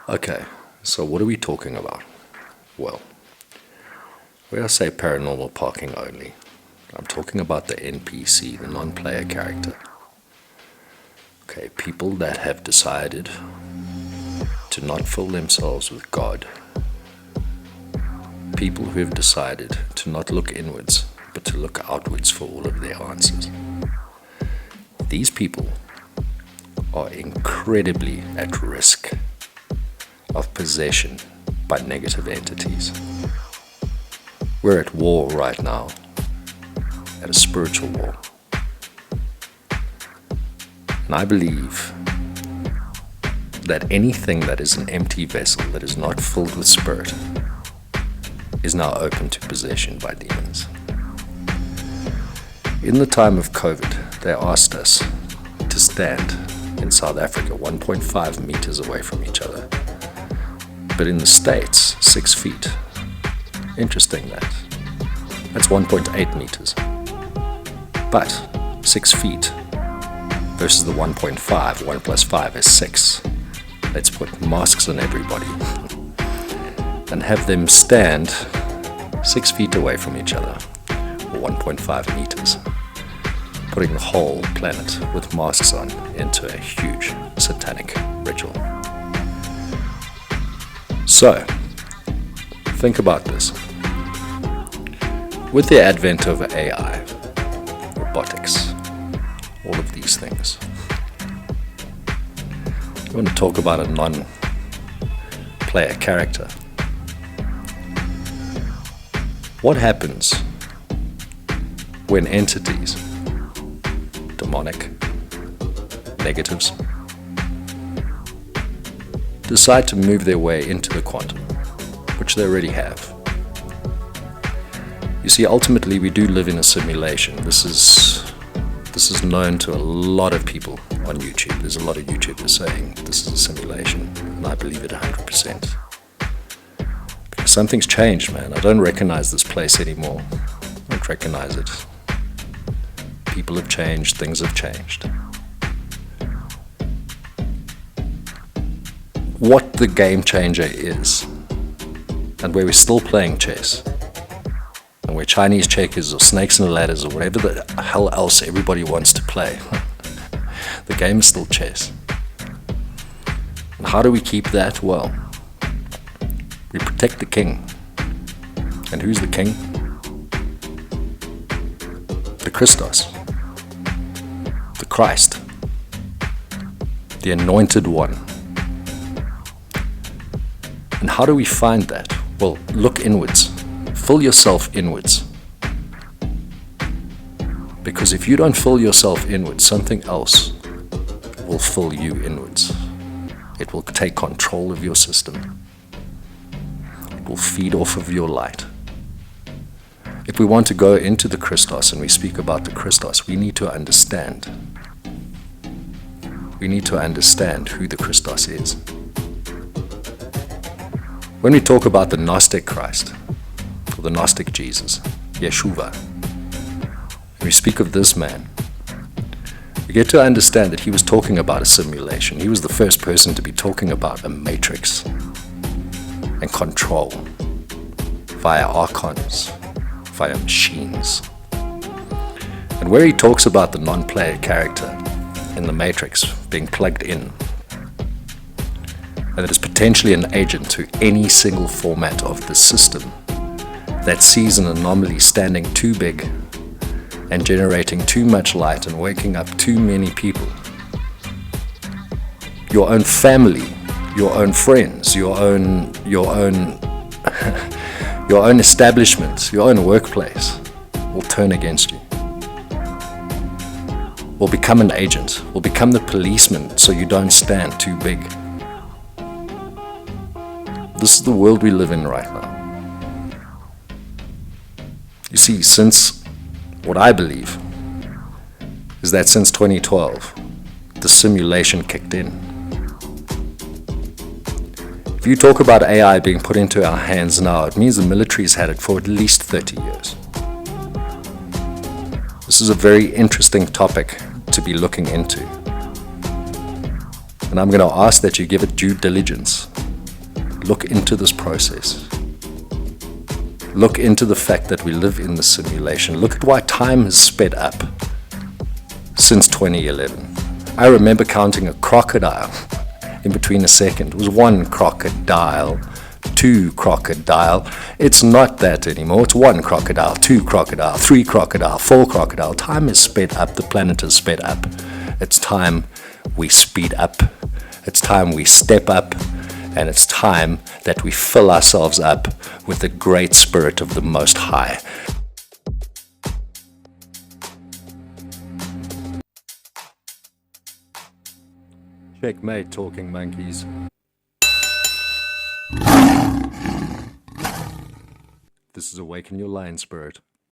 Okay, so what are we talking about? Well, when I say paranormal parking only, I'm talking about the N.P.C, the non-player character. Okay, people that have decided to not fill themselves with God. People who have decided to not look inwards, but to look outwards for all of their answers. These people are incredibly at risk of possession by negative entities. We're at war right now, at a spiritual war. And I believe that anything that is an empty vessel, that is not filled with spirit, is now open to possession by demons. In the time of COVID, they asked us to stand in South Africa 1.5 meters away from each other. But in the States, 6 feet. Interesting that. That's 1.8 meters. But 6 feet versus the 1.5, 1 plus 5 is 6. Let's put masks on everybody and have them stand 6 feet away from each other, or 1.5 meters, putting the whole planet with masks on into a huge satanic ritual. So, think about this. With the advent of AI, robotics, all of these things, I want to talk about a non-player character. What happens when entities, demonic, negatives, decide to move their way into the quantum, which they already have? You see, ultimately we do live in a simulation. This is known to a lot of people on YouTube. There's a lot of YouTubers saying this is a simulation, and I believe it 100%. Because something's changed, man. I don't recognize this place anymore. I don't recognize it. People have changed, things have changed. What the game changer is, and where we're still playing chess, and where Chinese checkers or snakes and ladders or whatever the hell else everybody wants to play, the game is still chess. And how do we keep that? Well, we protect the king. And who's the king? The Christos, the Christ, the anointed one. And how do we find that? Well, look inwards. Fill yourself inwards. Because if you don't fill yourself inwards, something else will fill you inwards. It will take control of your system. It will feed off of your light. If we want to go into the Christos and we speak about the Christos, we need to understand. We need to understand who the Christos is. When we talk about the Gnostic Christ, or the Gnostic Jesus, Yeshua, when we speak of this man, we get to understand that he was talking about a simulation. He was the first person to be talking about a matrix and control via archons, via machines. And where he talks about the non-player character in the matrix being plugged in, and that is potentially an agent to any single format of the system that sees an anomaly standing too big and generating too much light and waking up too many people. Your own family, your own friends, your own your own establishment, your own workplace will turn against you. Will become an agent, will become the policeman so you don't stand too big. This is the world we live in right now. You see, what I believe is that since 2012, the simulation kicked in. If you talk about AI being put into our hands now, it means the military's had it for at least 30 years. This is a very interesting topic to be looking into. And I'm going to ask that you give it due diligence. look into this process. Look into the fact that we live in the simulation. Look at why time has sped up since 2011. I remember counting a crocodile in between a second. It was one crocodile, two crocodile. It's not that anymore. It's one crocodile, two crocodile, three crocodile, four crocodile. Time is sped up. The planet is sped up. It's time we speed up. It's time we step up. And it's time that we fill ourselves up with the great spirit of the Most High. Checkmate, talking monkeys. This is Awaken Your Lion Spirit.